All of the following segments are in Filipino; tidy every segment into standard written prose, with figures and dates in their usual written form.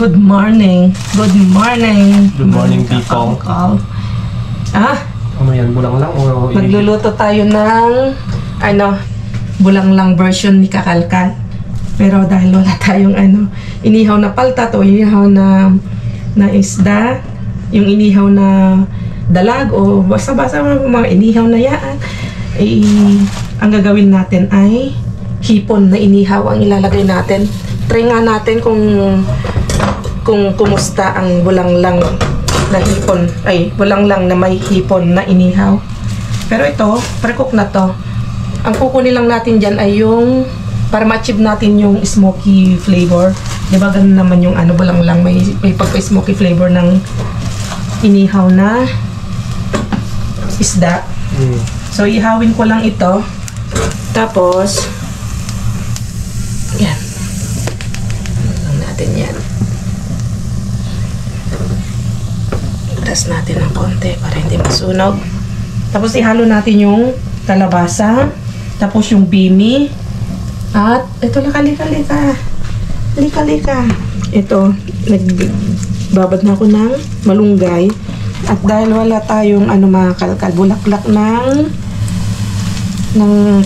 Good morning. Good morning. Good morning, people. Ano yan? Bulang lang o... Magluluto tayo ng bulang lang version ni Kakalkal. Pero dahil wala tayong inihaw na palta to, inihaw na isda, yung inihaw na dalag o basta-basta mga inihaw na yan, ang gagawin natin ay hipon na inihaw ang ilalagay natin. Try nga natin kung kumusta ang bulanglang na hipon, bulanglang na may hipon na inihaw. Pero ito, pre-cook na to. Ang kukunin lang natin dyan ay yung, para ma-achieve natin yung smoky flavor. Diba ganun naman yung bulanglang, may pagka-smoky flavor ng inihaw na isda. So, ihawin ko lang ito. Tapos, yan. Lang natin yan. Itas natin ng konti para hindi masunog. Tapos, ihalo natin yung kalabasa. Tapos, yung bimi. At, ito, lika-lika. Lika-lika. Ito, nagbabad na ako ng malunggay. At dahil wala tayong mga kalkal, bulaklak ng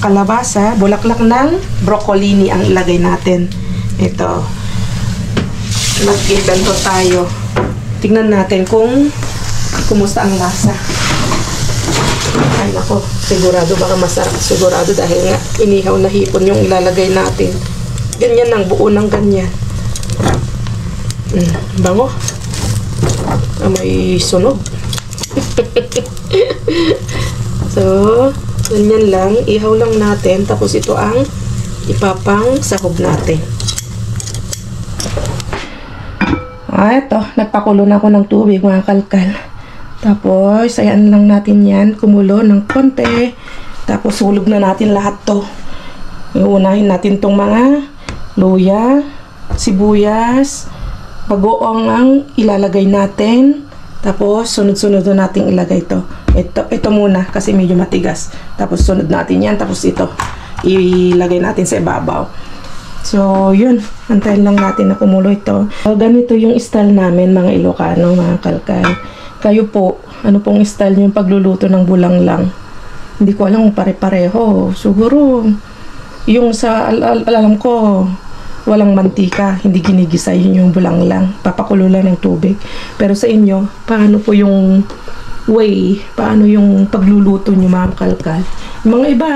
kalabasa, bulaklak ng broccoli ang ilagay natin. Ito. Mag-ganto tayo. Tignan natin kung kumusta ang lasa. Ay nako, sigurado baka masarap. Sigurado dahil nga inihaw na hipon yung ilalagay natin. Ganyan ang buo ng ganyan. Bango. May sunog. So, ganyan lang. Ihaw lang natin. Tapos ito ang ipapang sahog natin. Ito. Nagpakulo na ako ng tubig, mga kalkal. Tapos, ayan lang natin yan. Kumulo ng konti. Tapos, hulog na natin lahat to. Iunahin natin tong mga luya, sibuyas, bagoong ang ilalagay natin. Tapos, sunod-sunod na natin ilagay ito. Ito muna kasi medyo matigas. Tapos, sunod natin yan. Tapos, ito. Ilagay natin sa ibabaw. So, yun. Antayin lang natin na kumulo ito. So, ganito yung style namin, mga Ilocano, mga kalkal. Kayo po, ano pong style yung pagluluto ng bulanglang? Hindi ko alam kung pare-pareho. Siguro, yung sa alam ko, walang mantika, hindi ginigisa yun yung bulanglang. Papakulo lang ng tubig. Pero sa inyo, paano po yung way? Paano yung pagluluto nyo, mga kalkal? Yung mga iba,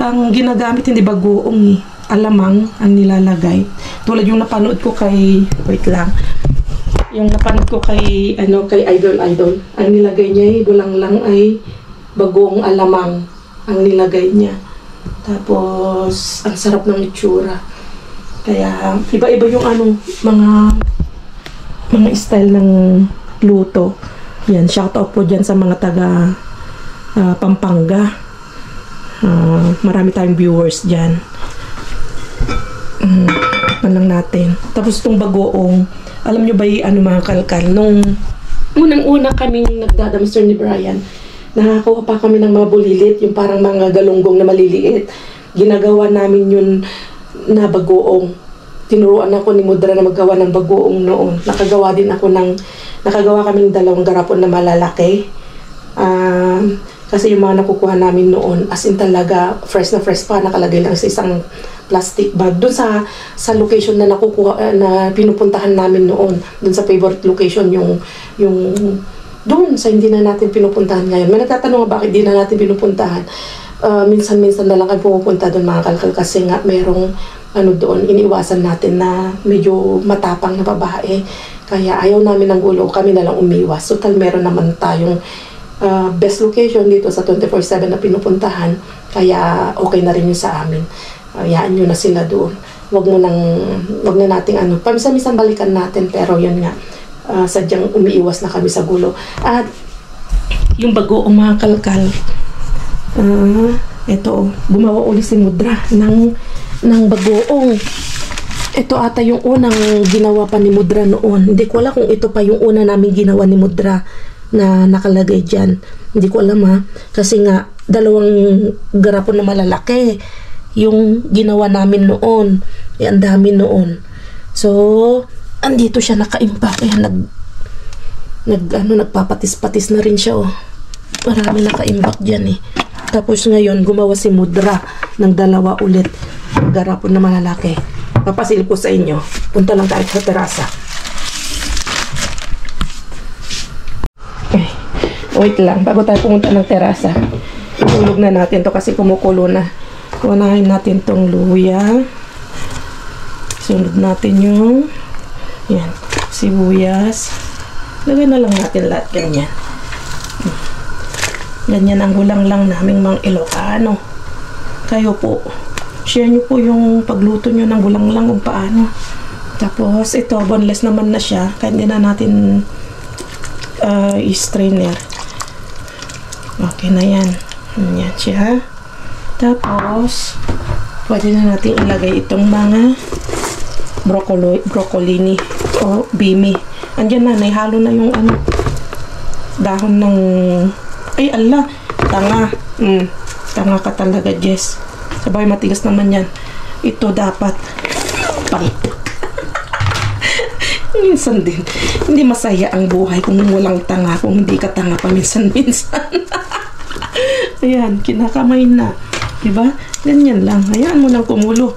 ang ginagamit hindi bagoong alamang ang nilalagay. Tulad yung napanood ko kay, wait lang, yung napanood ko kay, kay Idol. Ang nilagay niya bulanglang ay bagoong alamang ang nilagay niya. Tapos, ang sarap ng itsura. Kaya, iba-iba yung mga style ng luto. Yan, shout out po dyan sa mga taga Pampanga. Marami tayong viewers dyan. Lang natin. Tapos itong bagoong, alam nyo ba mga kalkal, nung unang-una kaming nagdadamster ni Brian, nakakuha pa kami ng mga bulilit, yung parang mga galunggong na maliliit. Ginagawa namin yun na bagoong. Tinuruan ako ni Mudra na maggawa ng bagoong noon. Nakagawa kami ng 2 garapon na malalaki. Kasi yung mga nakukuha namin noon, as in talaga, fresh na fresh pa, nakalagay lang sa isang plastic bag. Doon sa location na nakukuha, na pinupuntahan namin noon, doon sa favorite location, yung doon sa hindi na natin pinupuntahan ngayon. May nagtatanong bakit hindi na natin pinupuntahan. Minsan-minsan na lang kayo pumupunta doon, mga kalkal, kasi nga merong doon, iniiwasan natin na medyo matapang na babae. Kaya ayaw namin ng gulo, kami na lang umiwas. So meron naman tayong best location dito sa 24/7 na pinupuntahan. Kaya okay na rin yun sa amin. Hayaan nyo na sila doon. Wag na nating paminsan-minsan balikan natin, pero yun nga, sadyang umiiwas na kami sa gulo. At yung bagoong, mga kalkal, ito, gumawa uli si Mudra ng bagoong. Ito ata yung unang ginawa pa ni Mudra noon. Hindi ko alam kung ito pa yung una namin ginawa ni Mudra na nakalagay dyan. Hindi ko alam kasi nga 2 garapon na malalaki yung ginawa namin noon. Ang dami noon. So, andito siya nakaimbak. Kaya nagpapatis-patis na rin siya, oh. Marami nakaimbak dyan, eh. Tapos ngayon, gumawa si Mudra ng 2 ulit. Garapon na malalaki. Papasilip ko sa inyo. Punta lang tayo sa terasa. Okay. Wait lang, bago tayo pumunta ng terasa. Tulog na natin to kasi kumukulo na. Unahin natin tong luya. Sunod natin yung yan, sibuyas. Lagay na lang natin lahat ganyan. Ganyan ang gulang lang naming mga Ilocano. Kayo po, share nyo po yung pagluto nyo ng gulang lang kung paano. Tapos ito, boneless naman na siya. Kaya hindi na natin i-strainer. Okay na yan. Yan siya. Tapos, pwede na natin ilagay itong mga broccolini o bimi. Andiyan na, naihalo na yung dahon ng, ay ala, tanga. Tanga ka talaga, Jess. Sabay matigas naman yan. Ito dapat palit. Minsan din, hindi masaya ang buhay kung walang tanga, kung hindi ka tanga paminsan-minsan. Ayan, kinakamay na. Diba? Ganyan lang. Hayaan mo lang kumulo.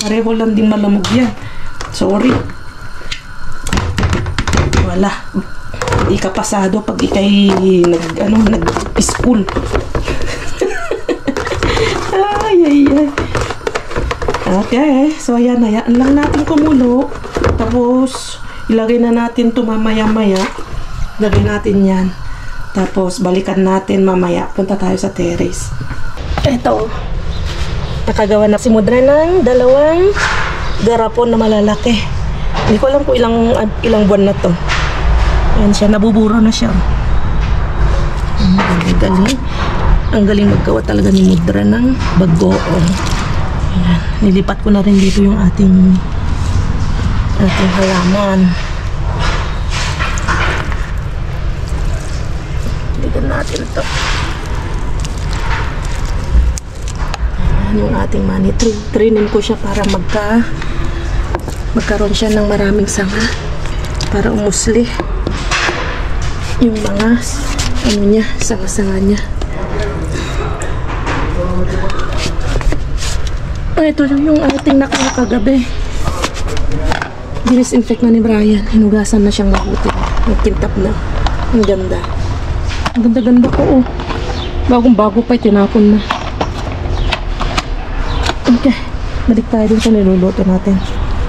Pareho lang din malamog yan. Sorry. Wala. Hindi ka pasado pag ikay nag-school. Ay. Okay. So, ayan. Hayaan lang natin kumulo. Tapos, ilagay na natin ito mamaya-maya. Lagay natin yan. Tapos, balikan natin mamaya. Punta tayo sa terrace. Ito. Nakagawa na si Mudra ng 2 garapon na malalaki. Hindi ko alam kung ilang buwan na to. Ayan siya. Nabuburo na siya. Galing. Ang galing maggawa talaga ni Mudra ng bagoong. Ayan. Nilipat ko na rin dito yung ating halaman. Ligan natin ito. Yung ating money tree. Trinin ko siya para magkaroon siya ng maraming sanga para umusli yung mga sanga-sanga niya. Ito yung ating nakakagabi. Disinfect na ni Brian. Hinugasan na siyang mabuti. Nagkintap na. Ang ganda. Ang ganda-ganda ko, oh. Bagong-bago pa, tinapon na. Okay, balik tayo dun sa niluluto natin.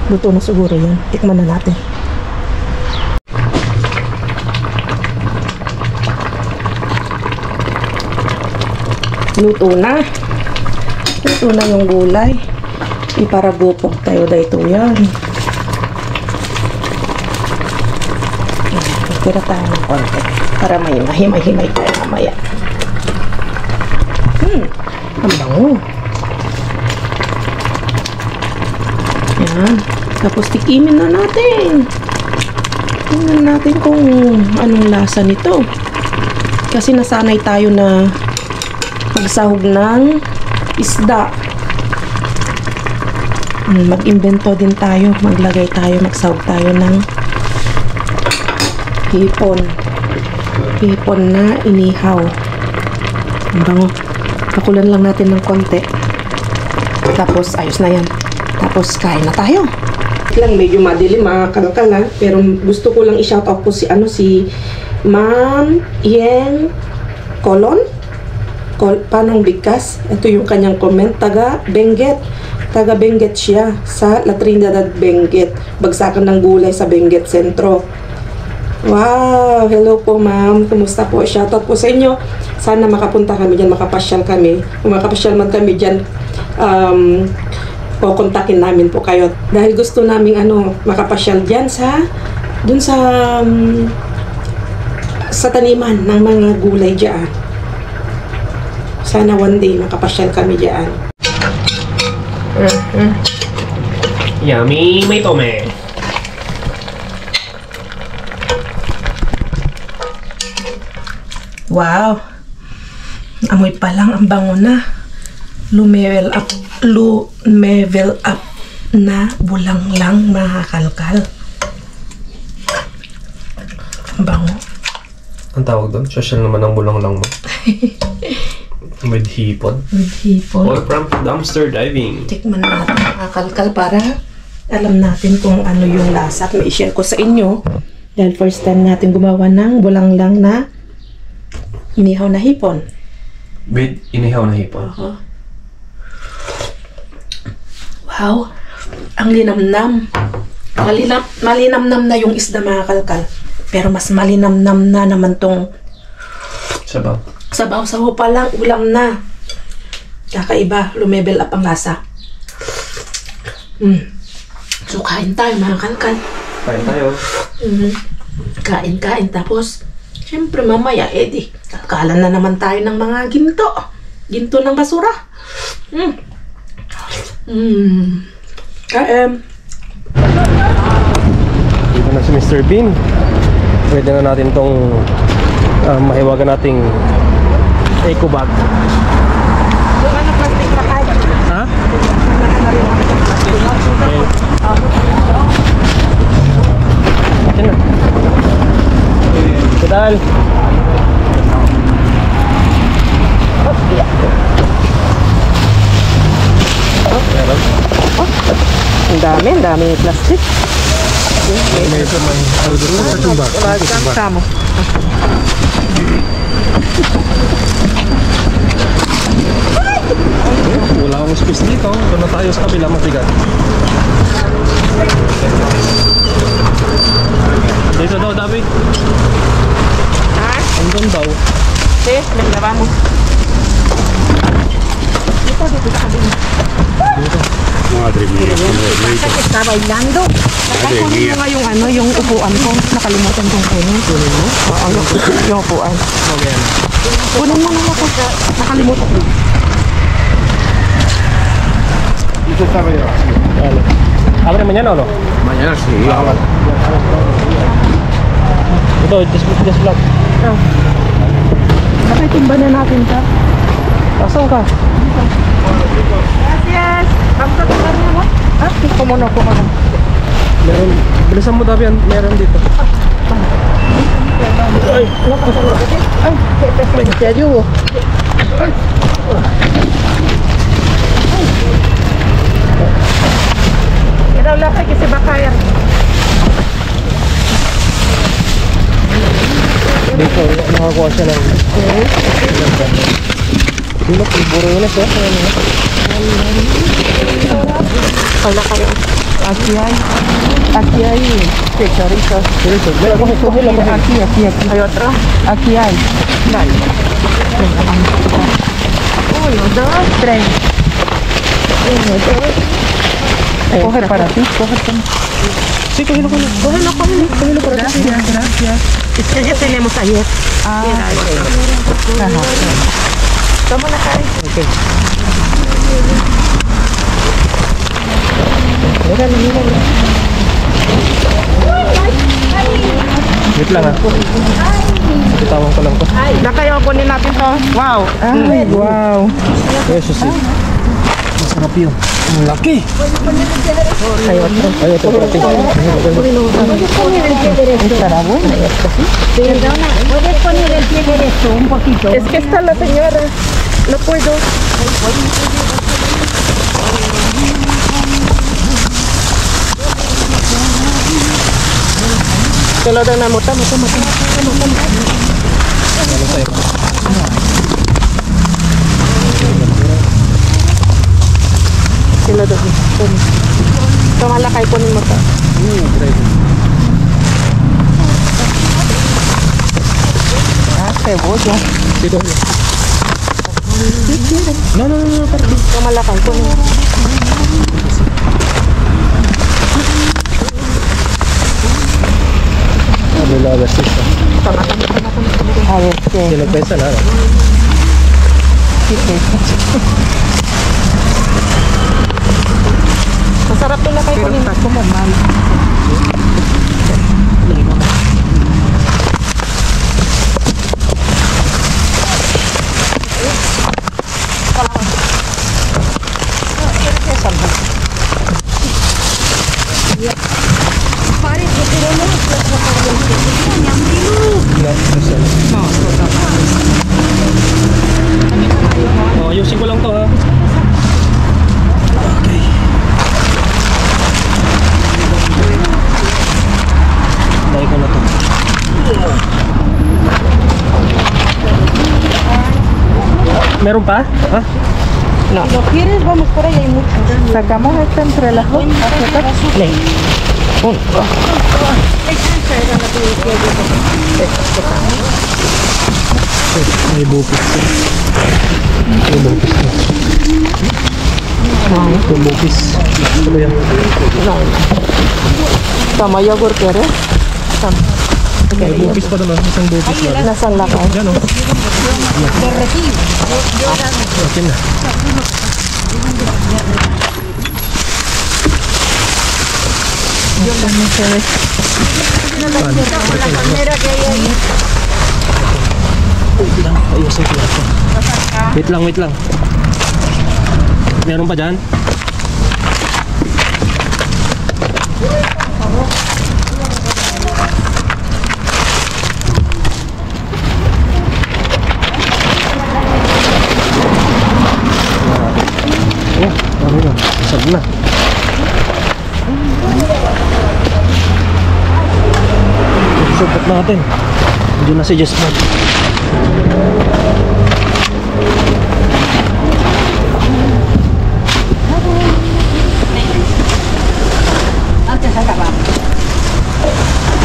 Luto na siguro yan. Tikman na natin. Luto na. Luto na yung gulay. Iparagupok tayo dito yan. Tira tayo ng konti para may mahimay-himay tayo mamaya. Ang bango. Yan. Tapos tikimin na natin. Tingnan natin kung anong lasa nito. Kasi nasanay tayo na magsahog ng isda. Mag-invento din tayo. Maglagay tayo, magsahog tayo ng hipon. Hipon na inihaw. Ang bango. Pakulan lang natin ng konti. Tapos ayos na yan. Tapos kain na tayo. Lang medyo madilim mga kalkal, pero gusto ko lang i-shout out po si Ma'am Yeng Colon. Panong Bigkas. Ito yung kanyang comment. Taga Benguet siya sa La Trinidad Benguet. Bagsakan ng gulay sa Benguet Sentro. Wow! Hello po ma'am. Kumusta po? Shoutout po sa inyo. Sana makapunta kami dyan, makapasyal kami. Kung makapasyal man kami dyan, kontakin namin po kayo. Dahil gusto namin makapasyal dyan dun sa taniman ng mga gulay dyan. Sana one day makapasyal kami dyan. Yummy, may tome. Wow! Amoy pa lang, ang bango na. Lumevel up na bulang lang mga kalkal. Ang bango. Ang tawag doon? Social naman ang bulang lang mo. With hipon. With hipon. Or from dumpster diving. Tikman natin mga kalkal para alam natin kung ano yung lasa at may share ko sa inyo. Dahil first time natin gumawa ng bulang lang na inihaw na hipon. With inihaw na hipon. Wow! Ang linamnam. Malinamnam na yung isda mga kalkal. Pero mas malinamnam na naman tong Sabaw. sabaw-sabaw pa lang, ulam na. Kakaiba, lumebel up ang lasa. So kain tayo mga kalkal. Kain tayo. Kain-kain tapos syempre mamaya edi kalkalan na naman tayo ng mga ginto ng basura. Kain. Dito na si Mr. Bean. Pwede na natin tong mahiwagan nating eco bag. Yung ano plastic na kain? Ha? Okay. Na. Kedal. Ang dami plastic. Sama. Wala akong space dito. Doon na tayo sa kabila mabigat. Dito daw, David. Ha? Andun daw. Sis, naglaba mo. Dito sa kabila. Madre mía, Bakit está bailando? Kunin mo nga yung ano, yung upuan ko. Nakalimutan kong kunin. Kunin mo? Oo, yung upuan. Okay. Kunin mo na ako. Nakalimutan ko. Vale. ¿Abre mañana o no? mañana sí. Ito, just vlog. Nakitimba na natin ka. Asan ka? Gracias. Vamos a tomar mi amor. Ah, kumono. Meron, bilisan mo David, meron dito. Ay, te ayudo. Era la que se va a caer. Dito, nakakuha siya ng... Dito, puro yun eh. Hola, Karen. Aquí hay chorizo. Aquí. ¿Hay otro? Aquí hay. Dale. Venga, vamos. 1, 2, 3. 1, 2. Coge para ti, coge. Sí, cógelo. Cógelo por aquí. Gracias. Es que ya tenemos ayer. Ah, ajá. Toma la Karen. Okay. Míralo. Wait lang ha. Tawang ko lang to. Na kayo, kunin natin to. Wow. Ay, wow. Eso sí. Masarap yun. Ang laki. Hay otro. Ay, ito para ti. ¿Estará bueno? Perdona, ¿puedes poner el pie derecho un poquito? Es que está la señora. No puedo. Te lo dan a toma. Te lo doy. Toma la kay kunin mo to. Ah, cebolla. Dito. No, pardon. Toma la kay kunin mo. May lagas siya. Tama. A ver, ¿qué? Hindi nagpesa na. ¿Qué es eso? Masarap to na kay kunin. Pero como mal. Pare que tenemos la Oh, ayusin ko lang to ha. Okay. Dahil ko na to. Meron pa? Ha? No. Si lo quieres, vamos por ahí, hay mucho. Sacamos esto entre las dos. Play. May bupis. May bupis. May bupis. Ano yan? Sama yogurt kere? Sama. May bupis pa naman. Isang bupis lang. Nasaan lakay? Yan o. Akin na. Ayusin ko lang. Wait lang. Meron pa dyan? Oh, ano na? Sab na. Subat natin. Diyan na si Jasmine.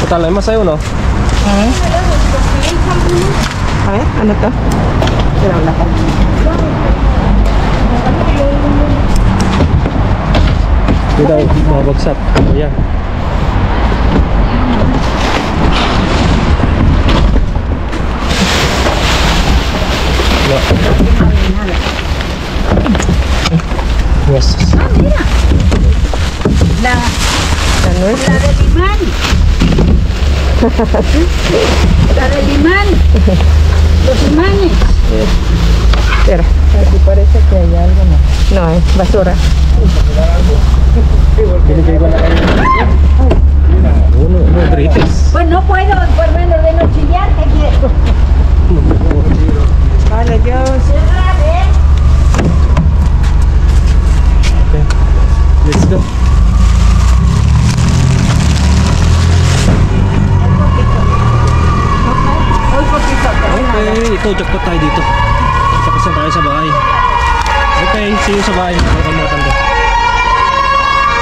Total, mas sa'yo, no? Ay, ano to? Silang lakay. Hindi daw, mabagsak. Ayan. Yes. La de limán. La de limán. Los imanes. Pero, Aquí parece que hay algo más. no basura. Binigay ko na kayo. No, grites. Pues no puedo, por menos de no chillar, ¿qué quieres? Vale, Dios. Okay. Let's go. Okay, ito, jackpot tayo dito. Tapos na tayo sa bahay. Okay, see you sa bahay. Welcome mga tanda.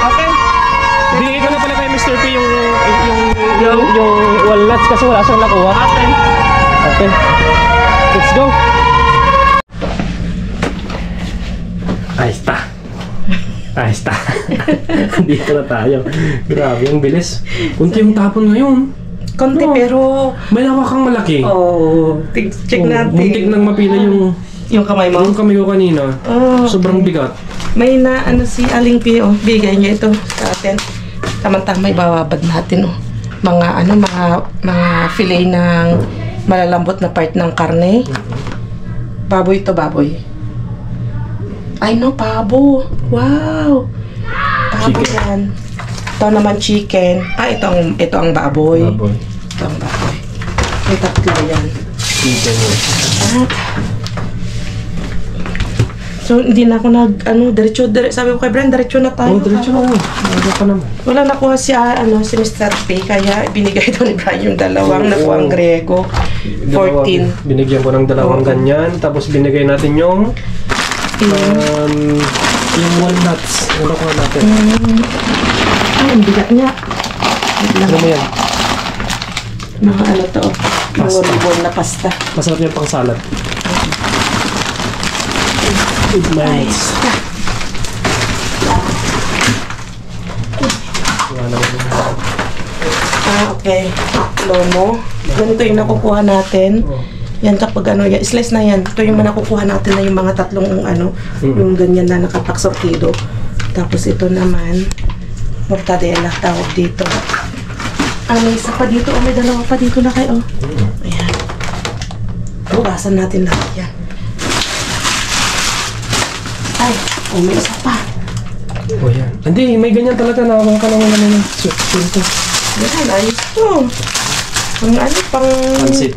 Okay. Bigay ko na pala kay Mr. P yung walnuts kasi wala siyang nakuha. Okay. Let's go. Ahí está. Dito na tayo. Grabe, ang bilis. Kunti yung tapon ngayon. Konti No. pero May lawak kang malaki. check natin. Muntik nang mapila Yung kamay mo. yung kamay ko kanina. Oh. Sobrang bigat. May na ano si Aling P, bigay niya ito sa atin. Tama-tama ibababad natin, mga fillet ng malalambot na part ng karne. Baboy to, baboy. Ay no, pabo. Wow. Pabo Chicken. yan. Ito naman chicken. Ito ang baboy. Baboy. Ito ang baboy. May tatlo yan. Chicken yun. At, so, hindi na ako sabi ko kay Brian, diretso na tayo. Oh, diretso na. Ano ka naman? Wala nakuha si Mr. P, kaya binigay daw ni Brian yung dalawang nakuha ang Grego. 14. Binigyan ko ng dalawang ganyan. Tapos binigay natin yung yung walnuts. Ano ko natin? Ay, ang bigat niya. Ano mo yan? Mga to, Pasta. mga na pasta. Masarap yung pang salad. With mayonnaise. Okay. Lomo. Ganito yung nakukuha natin. Yan kapag slice na yan. Ito yung nakukuha natin na yung mga tatlong yung ganyan na nakapaksortido. Tapos ito naman, mortadela tawag dito. May isa pa dito, may dalawa pa dito na kayo. Ayan. Bukasan natin lahat yan. Ay, may isa pa. Oh, yan. Hindi, may ganyan talaga. Nakakuha ka naman naman ng swito. Yan, ayos to. Ang pang... Pansit.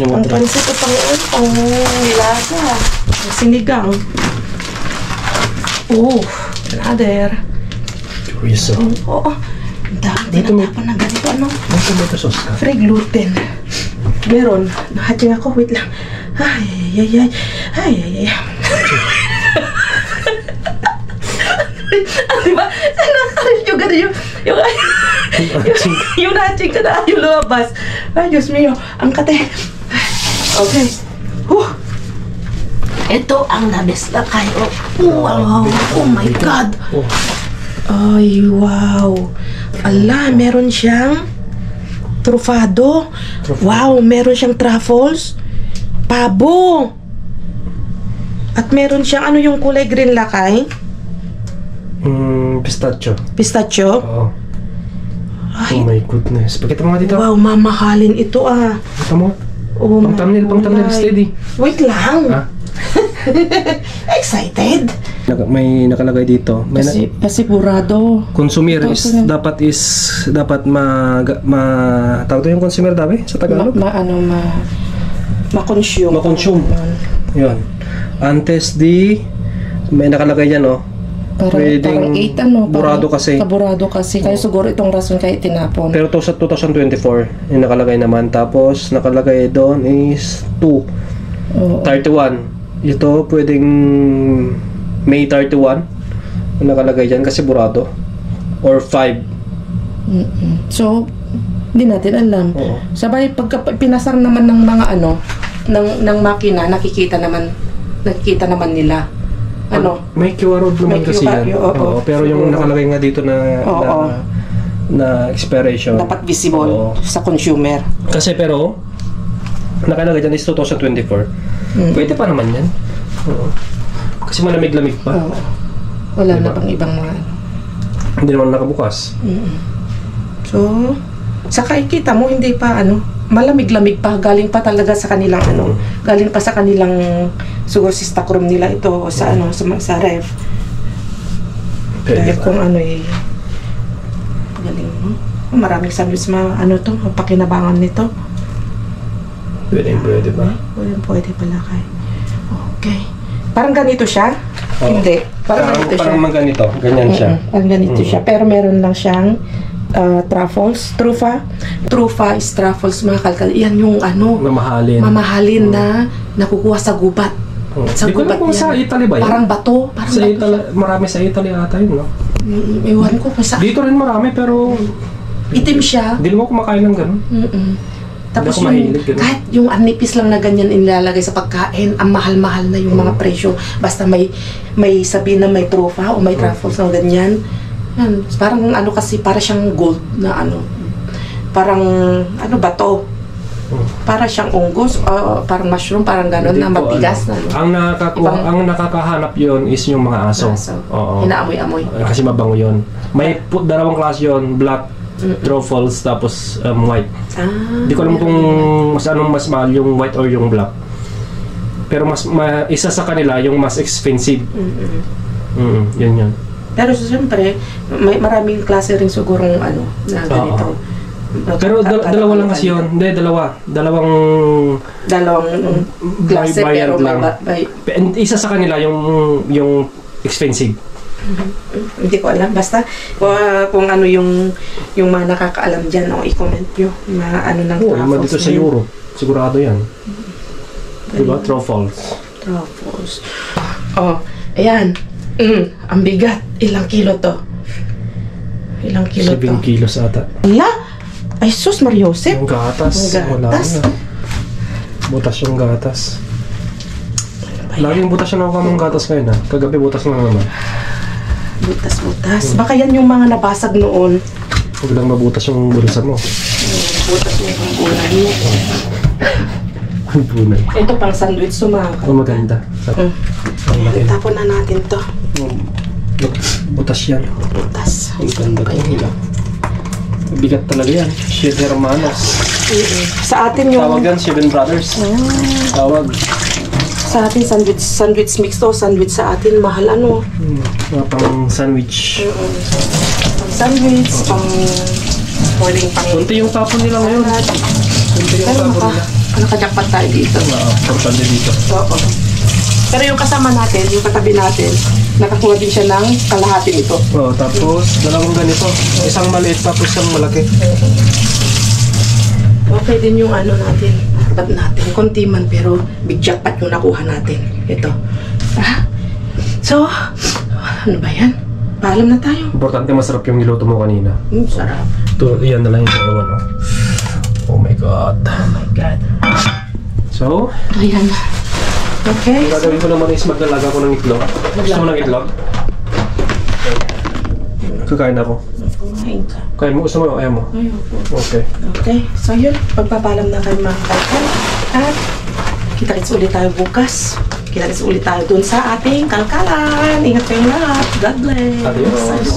Yung Ang madra. pansit ito pang nilaga. Ang sinigang. Another. Chorizo. Oo. Ang dami Dito may- tinatapon na ganito. Ano? May tomato sauce ka. Free gluten. Meron. Nahating ako. Wait lang. Ay. Diba? Nakakarit yung gano'n yung nahating ka na yung lumabas. Ay, Diyos mio. Ang kate. Okay. Ito ang labis na kayo. Wow. Oh my God. Oh. Ay, wow. Ala, meron siyang trufado. Wow, meron siyang truffles. Pabo. At meron siyang, ano yung kulay green lakay? Pistachio. Pistachio. Oo. Ay, Oh my goodness. Pakita mo nga dito. wow, mamahalin ito ah. Pakita mo. Oh Pang thumbnail, my. steady. Wait lang. Ha? Excited. May nakalagay dito. May Kasi purado. consumer Ito, is ito na. dapat tawag yung consumer dapat sa Tagalog? Ma-consume. Ma-consume. Yun. Antes may nakalagay yan, oh. Parang 8 ano. Burado kasi. Kaburado kasi. Kaya siguro itong rason kaya tinapon. Pero to sa 2024, yung nakalagay naman. Tapos, nakalagay doon is 2. Oo. 31. Ito, pwedeng May 31. Yung nakalagay dyan kasi burado. Or 5. So, hindi natin alam. Oo. Sabay, pagka pinasar naman ng mga ng makina, nakikita naman nila. Ano? May QR code naman May kasi QR, yan. oo. Pero yung nakalagay nga dito Oo. na expiration. Dapat visible Oo. sa consumer. Kasi pero, nakalagay dyan is 2024. Pwede pa naman yan. Oo. Kasi malamig-lamig pa. Oo. Wala Diba? na bang ibang mga Hindi naman nakabukas. So, saka ikita mo, hindi pa malamig-lamig pa. Galing pa talaga sa kanilang galing pa sa kanilang siguro si stockroom nila ito sa sa ref. Dahil kung galing mo. Maraming sandwich pakinabangan nito. Pwede ba? Pwede pala kay. Okay. Parang ganito siya? Oo. Hindi. Parang ganito siya. Parang ganito. Ganyan siya. Parang ganito siya. Pero meron lang siyang truffles. Trufa is truffles, mga kalkal. Yan yung mamahalin na nakukuha sa gubat. Sa Di ko alam kung sa Italy ba yan? Parang bato. Parang Sa bato Italy, marami sa Italy ata yun, no? Ewan ko pa sa... Dito rin marami, pero Itim siya. hindi naman kumakain ng ganun. Tapos Hindi ako mahilig, ganun. kahit yung anipis lang na ganyan inilalagay sa pagkain, ang mahal-mahal na yung mga presyo. Basta may sabihin na may trufa o may truffles na ganyan. Yan. Parang kasi, para siyang gold na parang bato. Para siyang unggos, parang mushroom, parang gano'n na Hindi ko matigas na. alam. Ang nakakahanap yon is yung mga aso. Oo. Inaamoy-amoy. Kasi mabango yon. May dalawang klase yon, black truffles tapos white. Hindi ko alam kung mas mahal yung white or yung black. Pero isa sa kanila yung mas expensive. Yun. Pero siyempre, may maraming klase rin sigurong na ganito. Pero dalawa lang kasi yun. Hindi, dalawang klase variant pero lang. Isa sa kanila yung expensive. Hindi ko alam. Basta kung yung mga nakakaalam dyan, i-comment nyo. Mga ng truffles. Dito sa Europe. Sigurado yan. Diba? Truffles. Ayan. Ang bigat. Ilang kilo to? 7 kilos ata. Ala! Ay, sus, Mariosep. Yung gatas. Wala na. Butas yung gatas. Laging butas yung nakuha mong gatas ngayon, ha? Kagabi butas na naman. Butas. Baka yan yung mga nabasag noon. Huwag lang mabutas yung bulsa mo. Butas mo yung bulan mo. Ang bunay. Ito pang sandwich sumaka. Maganda. Tapon na natin to. Butas yan. Butas. Ang ganda ko. Bigat talaga yan. 7 hermanos. Sa atin yung... Tawag yan, 7 brothers. Tawag. Sa atin, sandwich mix to. Sandwich sa atin, mahal Mga pang sandwich. Pang sandwich, pang... Pwedeng pang... Kunti yung tapon nila ngayon. Kunti yung tapon nila. Nakajakpat tayo dito. Importante dito. Oo. Pero yung kasama natin, yung katabi natin, nakakuha din siya ng kalahati nito. Oh, tapos dalawang ganito. Isang maliit tapos isang malaki. Okay din yung ano natin, harap natin. Konti man pero big jackpot yung nakuha natin. Ito. So, ano ba yan? Paalam na tayo. Importante masarap yung niluto mo kanina. Sarap. Ito, yan na lang yung ewan. Oh my God. Oh my God. So, Ayan. Okay. gagawin ko naman is maglalaga ko ng itlog. Gusto mo ng itlog? Kakain ako. Kumain ka. Kain mo, gusto mo? Ayaw mo? Ayoko. Okay. Okay. So yun, pagpapalam na kayo mga kalkal. At kita-kits ulit tayo bukas. Kita-kits ulit tayo dun sa ating kalkalan. Ingat kayong lahat. God bless. Adios.